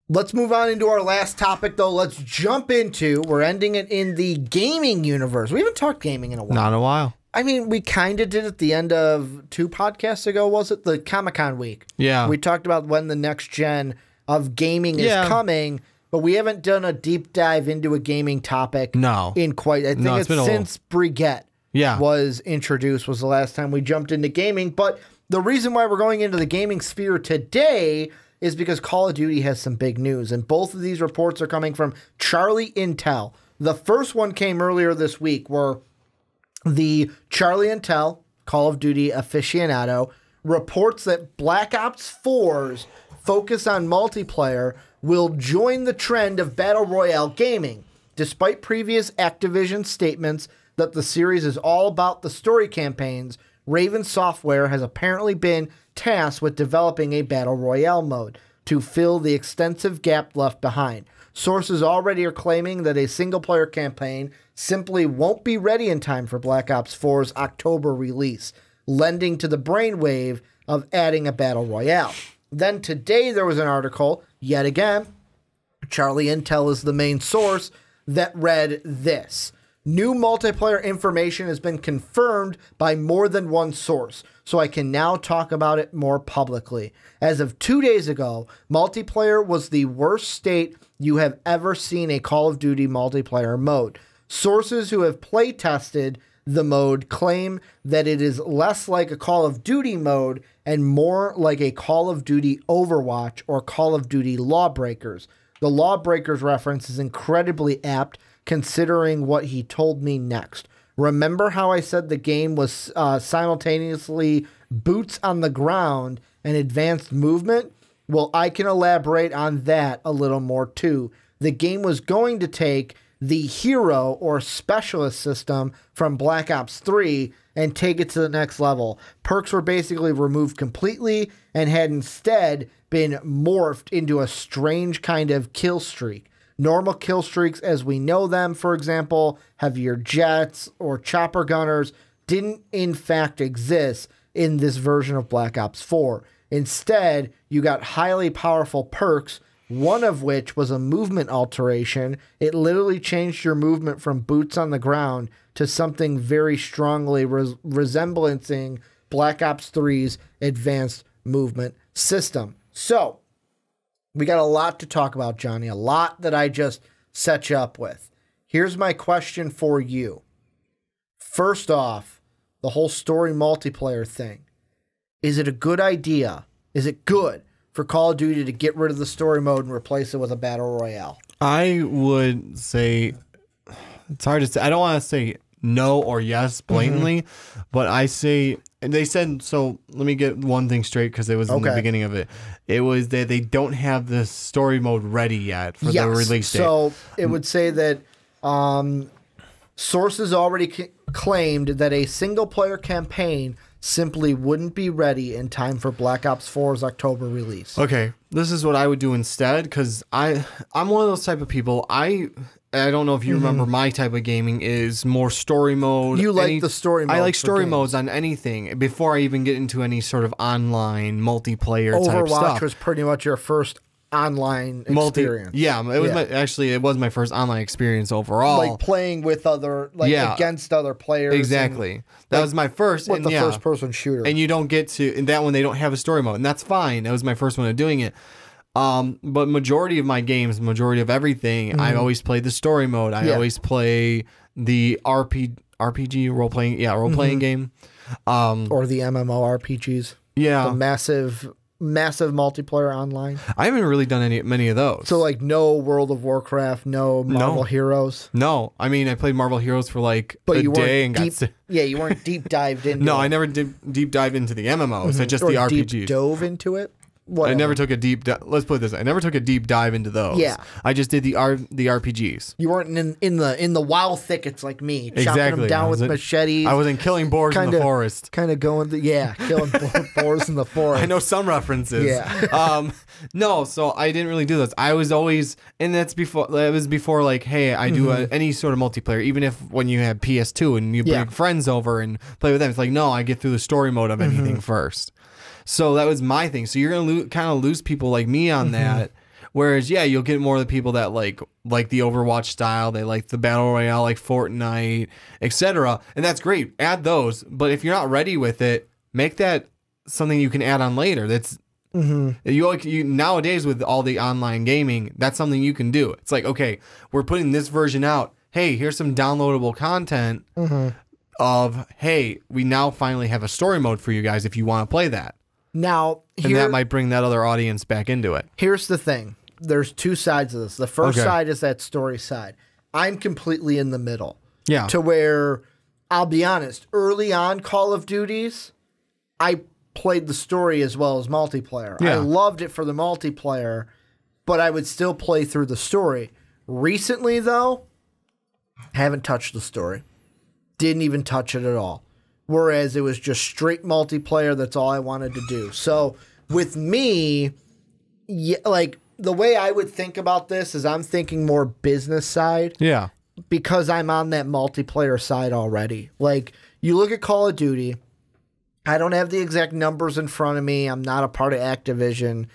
Let's move on into our last topic, though. Let's jump into, we're ending it in the gaming universe. We haven't talked gaming in a while. Not in a while. I mean, we kind of did at the end of 2 podcasts ago, was it? The Comic-Con week. Yeah. We talked about when the next gen of gaming is coming, but we haven't done a deep dive into a gaming topic in quite, I think it's since Brigitte was introduced was the last time we jumped into gaming. But the reason why we're going into the gaming sphere today is because Call of Duty has some big news, and both of these reports are coming from Charlie Intel. The first one came earlier this week where the Charlie Intel, Call of Duty aficionado, reports that Black Ops 4's focus on multiplayer will join the trend of Battle Royale gaming, despite previous Activision statements that the series is all about the story campaigns. Raven Software has apparently been tasked with developing a Battle Royale mode to fill the extensive gap left behind. Sources already are claiming that a single-player campaign simply won't be ready in time for Black Ops 4's October release, lending to the brainwave of adding a Battle Royale. Then today there was an article, yet again, Charlie Intel is the main source, that read this. New multiplayer information has been confirmed by more than one source, so I can now talk about it more publicly. As of 2 days ago, multiplayer was the worst state you have ever seen a Call of Duty multiplayer mode. Sources who have play tested the mode claim that it is less like a Call of Duty mode and more like a Call of Duty Overwatch or Call of Duty Lawbreakers. The Lawbreakers reference is incredibly apt considering what he told me next. Remember how I said the game was simultaneously boots on the ground and advanced movement? Well, I can elaborate on that a little more too. The game was going to take the hero or specialist system from Black Ops 3 and take it to the next level. Perks were basically removed completely and had instead been morphed into a strange kind of kill streak. Normal kill streaks as we know them, for example, heavier jets or chopper gunners, didn't in fact exist in this version of Black Ops 4. Instead, you got highly powerful perks, one of which was a movement alteration. It literally changed your movement from boots on the ground to something very strongly resembling Black Ops 3's advanced movement system. So, we got a lot to talk about, Johnny, a lot that I just set you up with. Here's my question for you. First off, the whole story multiplayer thing. Is it a good idea? Is it good for Call of Duty to get rid of the story mode and replace it with a Battle Royale? I would say, it's hard to say. I don't want to say no or yes blatantly, but I say, and they said, so let me get one thing straight because it was in the beginning of it. It was that they don't have the story mode ready yet for the release date. So it would say that sources already claimed that a single player campaign simply wouldn't be ready in time for Black Ops 4's October release. Okay, this is what I would do instead, because I'm one of those type of people. I don't know if you remember my type of gaming is more story mode. You like the story mode. I like story modes on anything before I even get into any sort of online multiplayer type stuff. Overwatch was pretty much your first online experience. It was my first online experience overall. Like playing with other, against other players. Exactly. That was my first. The first person shooter. And you don't get to, in that one they don't have a story mode, and that's fine. That was my first one of doing it. But majority of my games, majority of everything, I always play the story mode. I always play the RPG role-playing game. Or the MMORPGs. Yeah. The massive multiplayer online. I haven't really done many of those. So like no World of Warcraft, no Marvel Heroes. No, I mean I played Marvel Heroes for like a day and got sick. Yeah, you weren't deep dived into. No, I never did deep dive into the MMOs. I just the RPGs. Deep dove into it. Whatever. I never took a deep. Let's put it this way. I never took a deep dive into those. Yeah, I just did the RPGs. You weren't in the wild thickets like me, chopping them down with machetes. I wasn't killing boars in the forest. Kind of going, killing boars in the forest. I know some references. Yeah. No, so I didn't really do those. I was always, and that's before. It was before like, hey, I do any sort of multiplayer, even if when you have PS2 and you bring friends over and play with them. It's like, no, I get through the story mode of anything first. So that was my thing. So you're going to kind of lose people like me on that, Whereas, yeah, you'll get more of the people that like the Overwatch style. They like the Battle Royale, like Fortnite, etc. And that's great. Add those. But if you're not ready with it, make that something you can add on later. That's you nowadays with all the online gaming, that's something you can do. It's like, okay, we're putting this version out. Hey, here's some downloadable content of, hey, we now finally have a story mode for you guys if you want to play that. Now, and that might bring that other audience back into it. Here's the thing. There's two sides of this. The first side is that story side. I'm completely in the middle. Yeah. To where, I'll be honest, early on Call of Duties, I played the story as well as multiplayer. Yeah. I loved it for the multiplayer, but I would still play through the story. Recently, though, haven't touched the story. Didn't even touch it at all. Whereas it was just straight multiplayer. That's all I wanted to do. So with me, like the way I would think about this is I'm thinking more business side. Yeah. Because I'm on that multiplayer side already. Like you look at Call of Duty. I don't have the exact numbers in front of me. I'm not a part of Activision.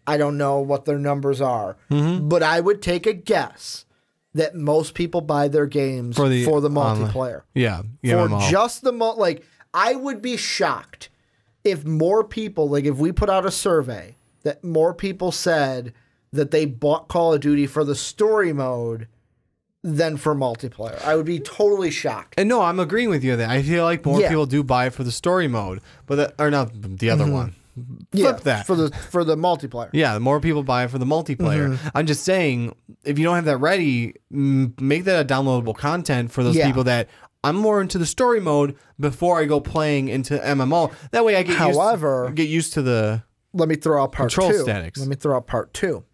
I don't know what their numbers are. But I would take a guess that most people buy their games for the multiplayer. Yeah. For just the like, I would be shocked if more people, like if we put out a survey that more people said that they bought Call of Duty for the story mode than for multiplayer. I would be totally shocked. And no, I'm agreeing with you there. I feel like more people do buy it for the story mode, but or not the other one. Flip that for the multiplayer. Yeah, the more people buy it for the multiplayer. I'm just saying, if you don't have that ready, make that a downloadable content for those people that I'm more into the story mode before I go playing into MMO. That way, I get used to the. Let me throw out part control two. Statics. Let me throw out part two.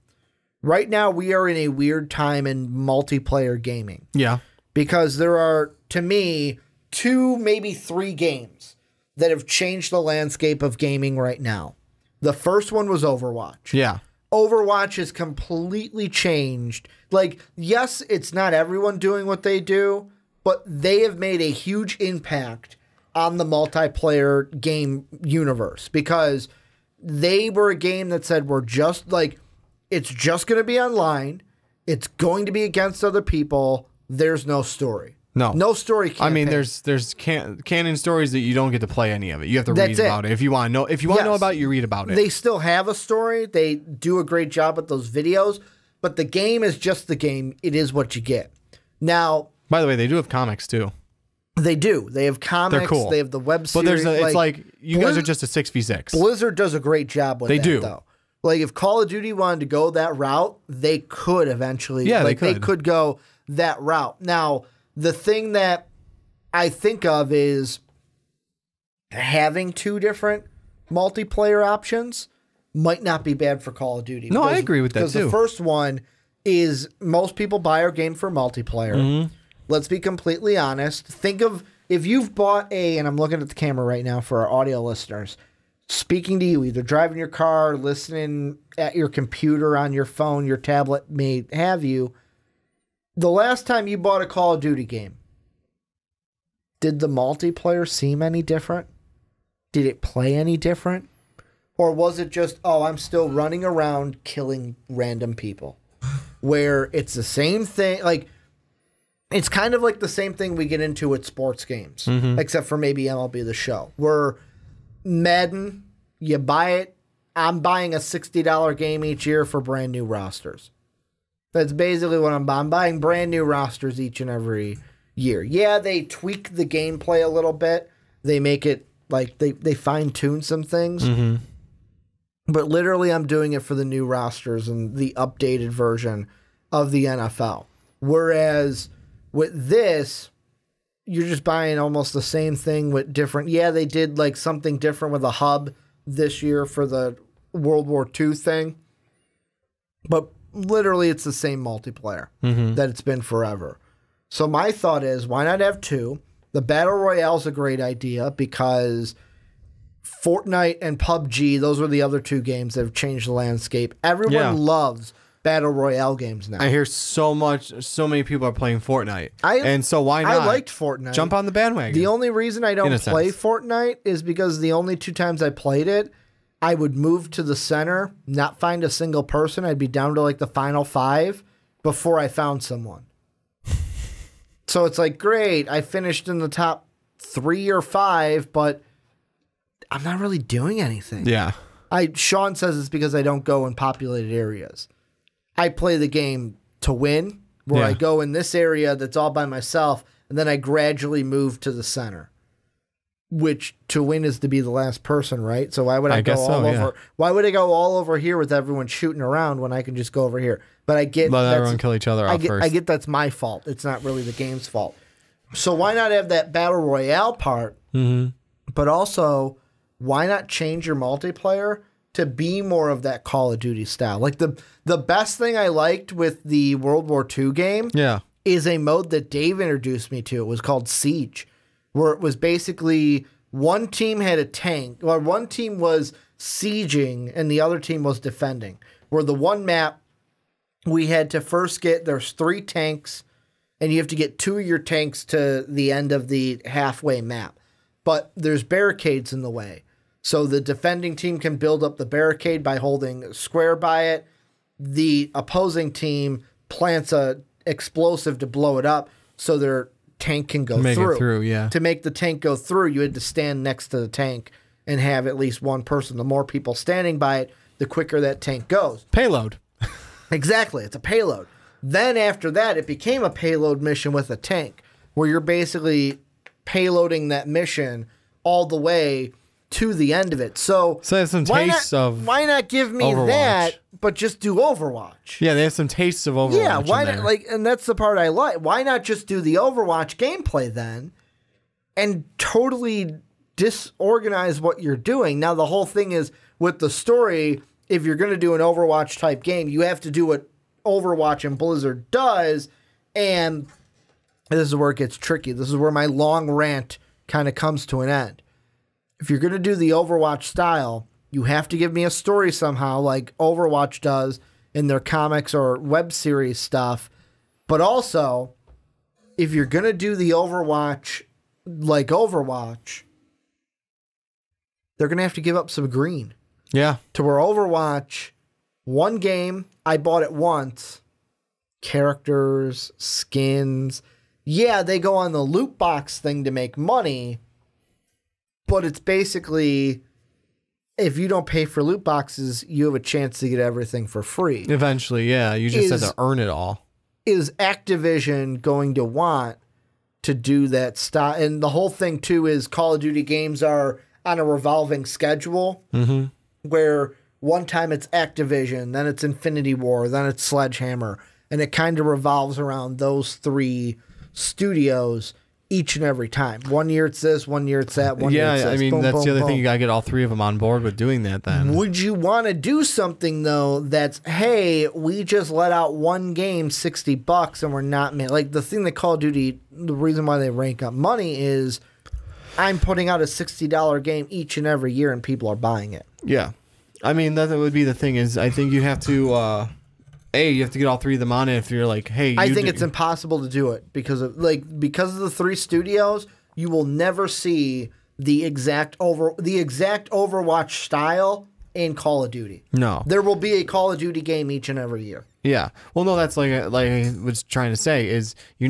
Right now, we are in a weird time in multiplayer gaming. Yeah, because there are, to me, 2, maybe 3 games that have changed the landscape of gaming right now. The first one was Overwatch. Yeah. Overwatch has completely changed. Like, yes, it's not everyone doing what they do, but they have made a huge impact on the multiplayer game universe because they were a game that said we're just like, it's just going to be online. It's going to be against other people. There's no story. No story campaign. I mean, there's canon stories that you don't get to play any of it. You have to read about it. If you want to know, to know about it, you read about it. They still have a story. They do a great job with those videos, but the game is just the game. It is what you get. Now, by the way, they do have comics too. They do. They have comics. They're cool. They have the web series. But it's like you guys are just a 6v6. Blizzard does a great job with that. They do. Though. Like if Call of Duty wanted to go that route, they could eventually. Yeah, they could go that route. Now, the thing that I think of is having 2 different multiplayer options might not be bad for Call of Duty. No, I agree with that too. Because the first one is most people buy our game for multiplayer. Let's be completely honest. Think of if you've bought and I'm looking at the camera right now for our audio listeners, speaking to you, either driving your car, listening at your computer, on your phone, your tablet, may have you. The last time you bought a Call of Duty game, did the multiplayer seem any different? Did it play any different? Or was it just, I'm still running around killing random people? Where it's the same thing, like, it's kind of like the same thing we get into with sports games, except for maybe MLB The Show, where Madden, you buy it, I'm buying a $60 game each year for brand new rosters. That's basically what I'm buying. I'm buying brand new rosters each and every year. Yeah, they tweak the gameplay a little bit. They make it like they fine-tune some things. But literally I'm doing it for the new rosters and the updated version of the NFL. Whereas with this, you're just buying almost the same thing with different. Yeah, they did like something different with a hub this year for the World War II thing. But literally it's the same multiplayer that it's been forever. So my thought is, why not have 2? The Battle Royale is a great idea because Fortnite and PUBG, those were the other 2 games that have changed the landscape. Everyone loves Battle Royale games now. I hear so many people are playing Fortnite. And so why not? I liked Fortnite. Jump on the bandwagon. The only reason I don't play Fortnite is because the only 2 times I played it, I would move to the center, not find a single person. I'd be down to like the final 5 before I found someone. So it's like, great, I finished in the top 3 or 5, but I'm not really doing anything. Yeah. Sean says it's because I don't go in populated areas. I play the game to win, where I go in this area that's all by myself, and then I gradually move to the center. Which to win is to be the last person, right? So why would I go all over? Yeah. Why would I go all over here with everyone shooting around when I can just go over here? But I get let everyone kill each other off first. I get that's my fault. It's not really the game's fault. So why not have that battle royale part? Mm-hmm. But also, why not change your multiplayer to be more of that Call of Duty style? Like the best thing I liked with the World War II game, is a mode that Dave introduced me to. It was called Siege, where it was basically one team had a tank, or one team was sieging and the other team was defending. Where the one map, we had to first there's 3 tanks, and you have to get 2 of your tanks to the end of the halfway map. But there's barricades in the way. So the defending team can build up the barricade by holding a square by it. The opposing team plants a explosive to blow it up so their tank can go through. To make the tank go through, you had to stand next to the tank and have at least one person. The more people standing by it, the quicker that tank goes. Payload. Exactly. It's a payload. Then after that, it became a payload mission with a tank, where you're basically payloading that mission all the way to the end of it. So they have some tastes of why not give me Overwatch. that, but just do Overwatch? Yeah, they have some tastes of Overwatch. Yeah, why not? Like, and that's the part I like. Why not just do the Overwatch gameplay then, and totally disorganize what you're doing? Now the whole thing is with the story. If you're going to do an Overwatch type game, you have to do what Overwatch and Blizzard does, and this is where it gets tricky. This is where my long rant kind of comes to an end. If you're going to do the Overwatch style, you have to give me a story somehow, like Overwatch does in their comics or web series stuff. But also, if you're going to do the Overwatch like Overwatch, they're going to have to give up some green. Yeah. To where Overwatch, one game, I bought it once. Characters, skins. Yeah, they go on the loot box thing to make money. But it's basically, if you don't pay for loot boxes, you have a chance to get everything for free. Eventually, yeah. You just have to earn it all. Is Activision going to want to do that style? And the whole thing, too, is Call of Duty games are on a revolving schedule. Mm-hmm. Where one time it's Activision, then it's Infinity War, then it's Sledgehammer, and it kind of revolves around those 3 studios each and every time. One year it's this, one year it's that, one year it's this. I mean, boom, that's boom, the other boom. thing. You got to get all 3 of them on board with doing that then. Would you want to do something, though, that's, hey, we just let out one game $60 and we're not... Like, the thing that Call of Duty, the reason why they rank up money is I'm putting out a $60 game each and every year and people are buying it. Yeah. I mean, that would be the thing is I think you have to, you have to get all 3 of them on it if you're like, hey. I think it's impossible to do it because of the 3 studios, you will never see the exact Overwatch style in Call of Duty. No. There will be a Call of Duty game each and every year. Yeah. Well, no, that's like I was trying to say is you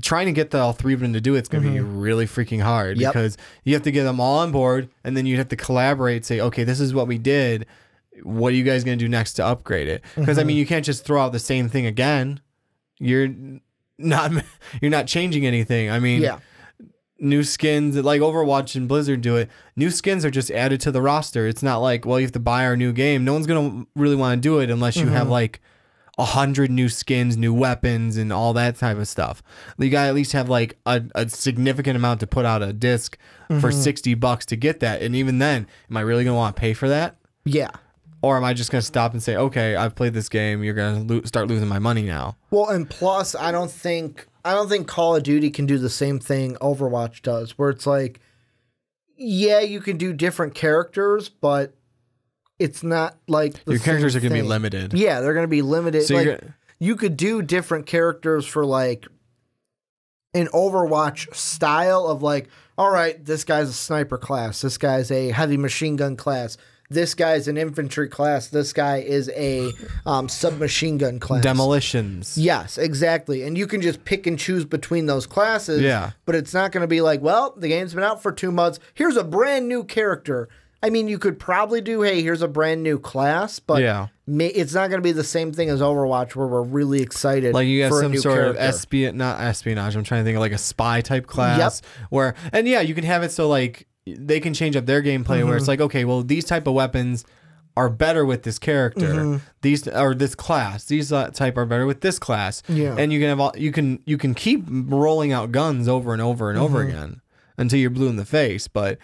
trying to get all 3 of them to do it's going to be really freaking hard because you have to get them all on board and then you have to collaborate, say, okay, this is what we did. What are you guys going to do next to upgrade it? Because I mean, you can't just throw out the same thing again. You're not changing anything. I mean, new skins like Overwatch and Blizzard do it. New skins are just added to the roster. It's not like, well, you have to buy our new game. No one's going to really want to do it unless you have like 100 new skins, new weapons, and all that type of stuff. You got to at least have like a significant amount to put out a disc for $60 to get that. And even then, am I really going to want to pay for that? Yeah. Or am I just going to stop and say, okay, I've played this game. You're going to start losing my money now. Well, and plus, I don't think Call of Duty can do the same thing Overwatch does, where it's like, yeah, you can do different characters, but it's not like your characters are going to be limited. Yeah, they're going to be limited. So like, you could do different characters for like an Overwatch style of like, all right, this guy's a sniper class, this guy's a heavy machine gun class, this guy's an infantry class, this guy is a submachine gun class. Demolitions. Yes, exactly. And you can just pick and choose between those classes. Yeah. But it's not going to be like, well, the game's been out for 2 months. Here's a brand new character. I mean, you could probably do, hey, here's a brand new class, but it's not going to be the same thing as Overwatch where we're really excited. Like you have for some a new sort character. of not espionage. I'm trying to think of like a spy type class where, and yeah, you can have it so like they can change up their gameplay where it's like, okay, well, these type of weapons are better with this character. These or this class. These type are better with this class. Yeah. And you can have you can keep rolling out guns over and over and over again until you're blue in the face, but.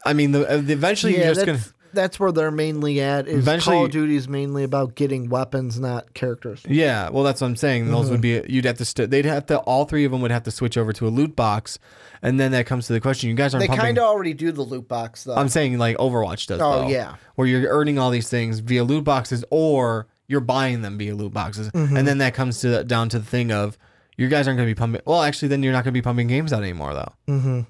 I mean, eventually you're just going to... That's where they're mainly at. Is Call of Duty is mainly about getting weapons, not characters. Yeah, well, that's what I'm saying. Those would be... You'd have to... They'd have to... All three of them would have to switch over to a loot box. And then that comes to the question. You guys aren't pumping... They kind of already do the loot box, though. I'm saying like Overwatch does, though. Yeah. Where you're earning all these things via loot boxes or you're buying them via loot boxes. And then that comes to down to the thing of you guys aren't going to be pumping... Well, actually, then you're not going to be pumping games out anymore, though.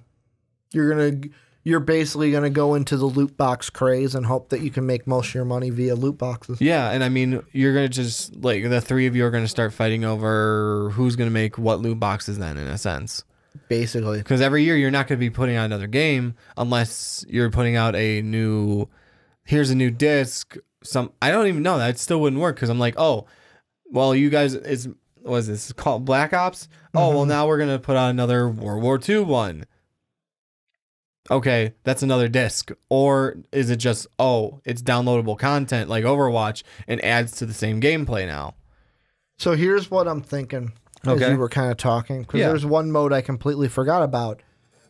You're basically going to go into the loot box craze and hope that you can make most of your money via loot boxes. Yeah, and I mean, you're going to just, like, the three of you are going to start fighting over who's going to make what loot boxes then, in a sense. Basically. Because every year you're not going to be putting out another game unless you're putting out a new, here's a new disc. I don't even know. That still wouldn't work because I'm like, oh, well, you guys, what is this called? Black Ops? Oh, well, now we're going to put out another World War II one. Okay, that's another disc. Or is it just, oh, it's downloadable content like Overwatch and adds to the same gameplay now? So here's what I'm thinking as you were kind of talking. Because there's one mode I completely forgot about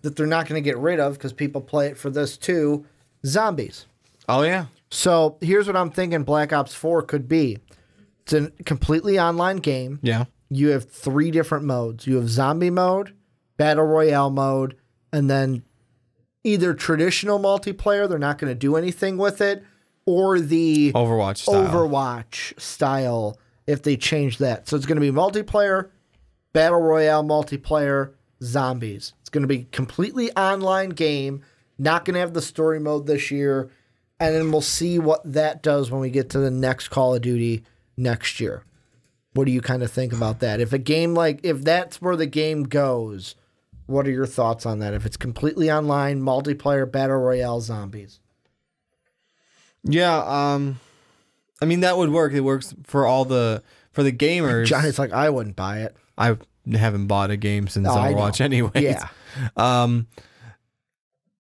that they're not going to get rid of because people play it for this too. Zombies. Oh, yeah. So here's what I'm thinking Black Ops 4 could be. It's a completely online game. Yeah. You have 3 different modes. You have zombie mode, battle royale mode, and then either traditional multiplayer, they're not going to do anything with it, or the Overwatch style if they change that. So it's going to be multiplayer, battle royale multiplayer, zombies. It's going to be completely online game, not going to have the story mode this year, and then we'll see what that does when we get to the next Call of Duty next year. What do you kind of think about that? If that's where the game goes, what are your thoughts on that? If it's completely online, multiplayer, battle royale, zombies. Yeah, I mean that would work. It works for the gamers. Johnny's like, I wouldn't buy it. I haven't bought a game since Overwatch anyways. Yeah.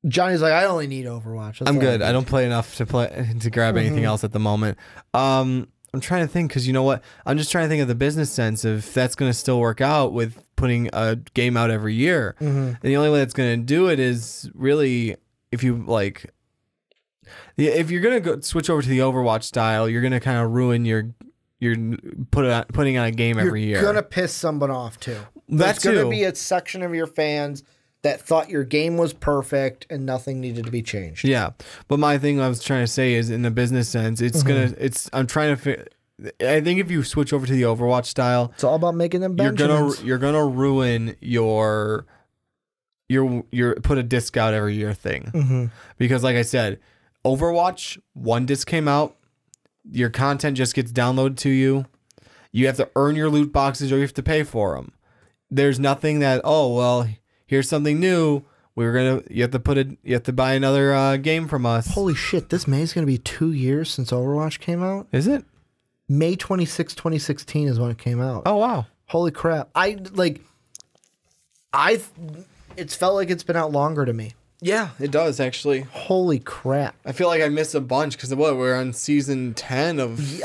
Johnny's like, I only need Overwatch. I'm good. I don't play enough to grab anything else at the moment. I'm trying to think because you know what? I'm just trying to think of the business sense if that's going to still work out with putting a game out every year. And the only way that's going to do it is really if you like, if you're going to go switch over to the Overwatch style, you're going to kind of ruin your putting on a game every year. You're going to piss someone off too. That's going to be a section of your fans that thought your game was perfect and nothing needed to be changed. Yeah. But my thing I was trying to say is in a business sense, I'm trying to I think if you switch over to the Overwatch style, it's all about making them Benjamins. You're gonna ruin your put a disc out every year thing. Because like I said, Overwatch, one disc came out, your content just gets downloaded to you. You have to earn your loot boxes or you have to pay for them. There's nothing that, oh well, here's something new. You have to buy another game from us. Holy shit! This May is gonna be 2 years since Overwatch came out. Is it? May 26, 2016 is when it came out. Oh wow! Holy crap! It's felt like it's been out longer to me. Yeah, it does actually. Holy crap! I feel like I missed a bunch because we're on season 10 of.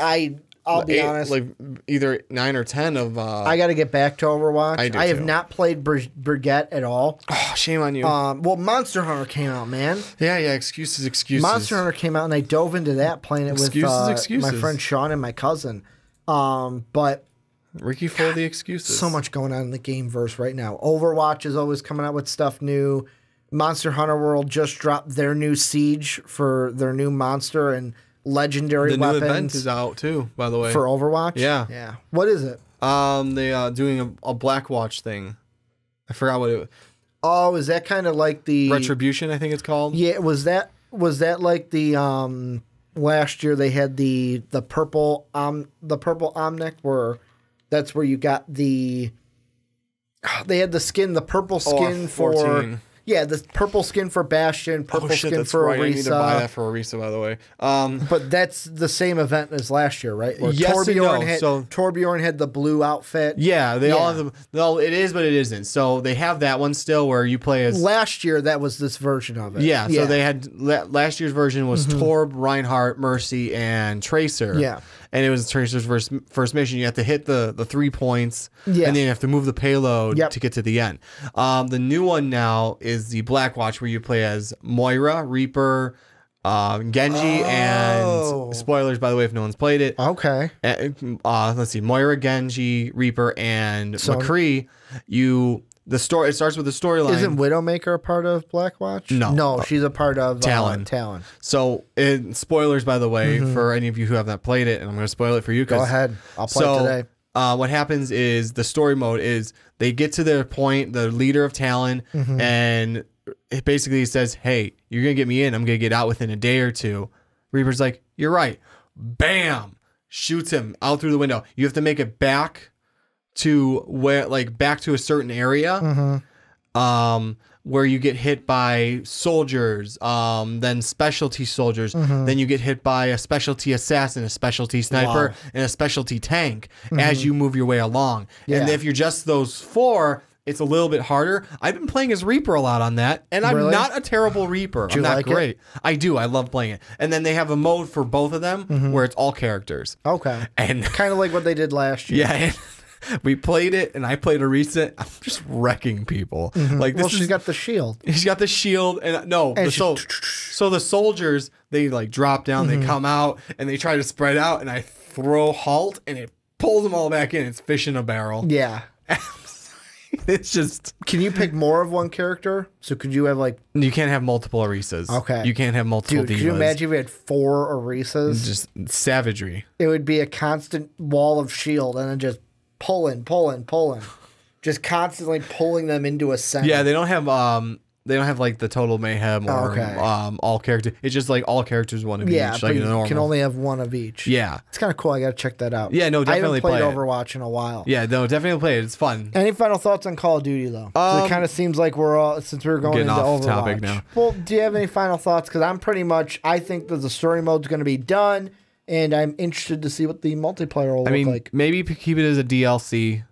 I'll be honest. Like either 9 or 10 of. I got to get back to Overwatch. I have not played Brigette at all. Oh, shame on you. Well, Monster Hunter came out, man. Yeah. Excuses. Monster Hunter came out, and I dove into that, playing it with my friend Sean and my cousin. But Ricky full of the excuses. So much going on in the gameverse right now. Overwatch is always coming out with stuff new. Monster Hunter World just dropped their new Siege for their new monster and legendary weapons. The new event is out too, by the way. For Overwatch? Yeah. What is it? They doing a Black Watch thing. I forgot what it was. Oh, is that kind of like the Retribution? I think it's called. Yeah, was that like the last year they had the purple Omnic where that's where you got they had the skin, the purple skin for 14. Yeah, the purple skin for Bastion, purple skin for right. Orisa. I need to buy that for Orisa, by the way. But that's the same event as last year, right? Where yes Torbjorn had the blue outfit. Yeah, they all have no, it is, but it isn't. So they have that one still where you play as... Last year, that was this version of it. Yeah, so they had... Last year's version was Torb, Reinhardt, Mercy, and Tracer. Yeah. And it was Tracer's first mission. You have to hit the 3 points, and then you have to move the payload to get to the end. The new one now is the Blackwatch, where you play as Moira, Reaper, Genji, and spoilers, by the way, if no one's played it. Okay. Let's see, Moira, Genji, Reaper, and McCree. It starts with the storyline. Isn't Widowmaker a part of Blackwatch? No, she's a part of Talon. So, spoilers, by the way, for any of you who have not played it, and I'm going to spoil it for you. Go ahead. I'll play it today. What happens is the story mode is they get to their point, the leader of Talon, and it basically says, hey, you're going to get me in. I'm going to get out within a day or two. Reaper's like, you're right. Bam! Shoots him out through the window. You have to make it back to back to a certain area, where you get hit by soldiers, then specialty soldiers, then you get hit by a specialty assassin, a specialty sniper, and a specialty tank as you move your way along. And if you're just those 4, it's a little bit harder. I've been playing as Reaper a lot on that, and I'm not a terrible Reaper. I'm not great. I do. I love playing it. And then they have a mode for both of them where it's all characters. Okay. And kind of like what they did last year. Yeah. We played it, and I played Orisa. I'm just wrecking people. Like this. She's got the shield. She's got the shield, and so the soldiers, they like drop down, they come out, and they try to spread out, and I throw halt, and it pulls them all back in. It's fish in a barrel. Yeah. It's just. Can you pick more of one character? So could you have like? You can't have multiple Orisas. Okay. You can't have multiple divas. Could you imagine if we had 4 Orisas? Just savagery. It would be a constant wall of shield, and then just pulling, just constantly pulling them into a center. Yeah, they don't have like the total mayhem or all characters. It's just like all characters one of each. Yeah, like you can only have one of each. Yeah, it's kind of cool. I got to check that out. Yeah, no, definitely I haven't played Overwatch in a while. Yeah, no, definitely play it. It's fun. Any final thoughts on Call of Duty though? It kind of seems like we're all since we're going into Overwatch. Topic now. Well, do you have any final thoughts? Because I think that the story mode's going to be done. And I'm interested to see what the multiplayer will look like. Maybe keep it as a DLC.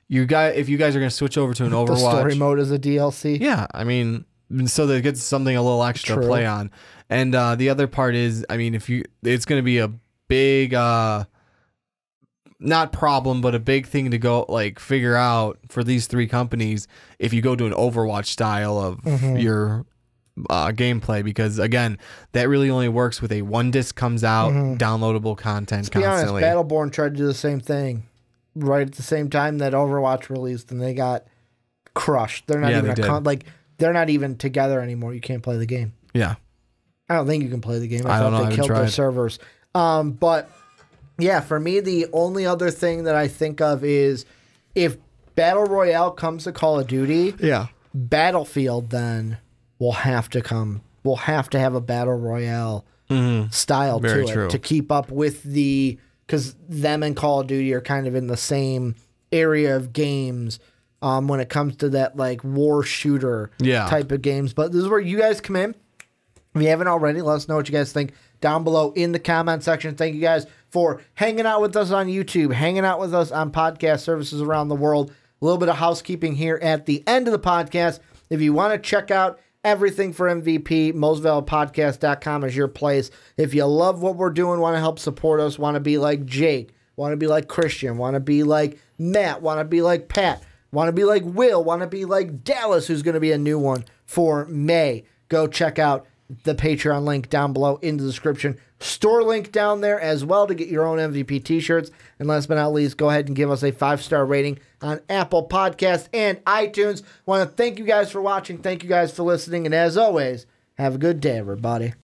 If you guys are going to switch over to an Overwatch, the story mode is a DLC. Yeah, I mean, so that it gets something a little extra to play on. And the other part is, I mean, it's going to be a big, not problem, but a big thing to go figure out for these 3 companies if you go to an Overwatch style of your gameplay, because again, that really only works with a 1 disc comes out, downloadable content constantly. To be honest, Battleborn tried to do the same thing right at the same time that Overwatch released, and they got crushed. They're not they're not even together anymore. You can't play the game. Yeah, I don't think you can play the game. I thought they killed their servers. But yeah, for me, the only other thing that I think of is if Battle Royale comes to Call of Duty, Battlefield then will have to come. We'll have to have a Battle Royale style to it to keep up with because them and Call of Duty are kind of in the same area of games when it comes to that war shooter type of games. But this is where you guys come in. If you haven't already, let us know what you guys think down below in the comment section. Thank you guys for hanging out with us on YouTube, hanging out with us on podcast services around the world. A little bit of housekeeping here at the end of the podcast. If you want to check out everything for MVP, mostvaluedpodcast.com is your place. If you love what we're doing, want to help support us, want to be like Jake, want to be like Christian, want to be like Matt, want to be like Pat, want to be like Will, want to be like Dallas, who's going to be a new one for May, go check out the Patreon link down below in the description. Store link down there as well to get your own MVP t-shirts. And last but not least, go ahead and give us a 5-star rating on Apple Podcasts and iTunes. Want to thank you guys for watching. Thank you guys for listening. And as always, have a good day, everybody.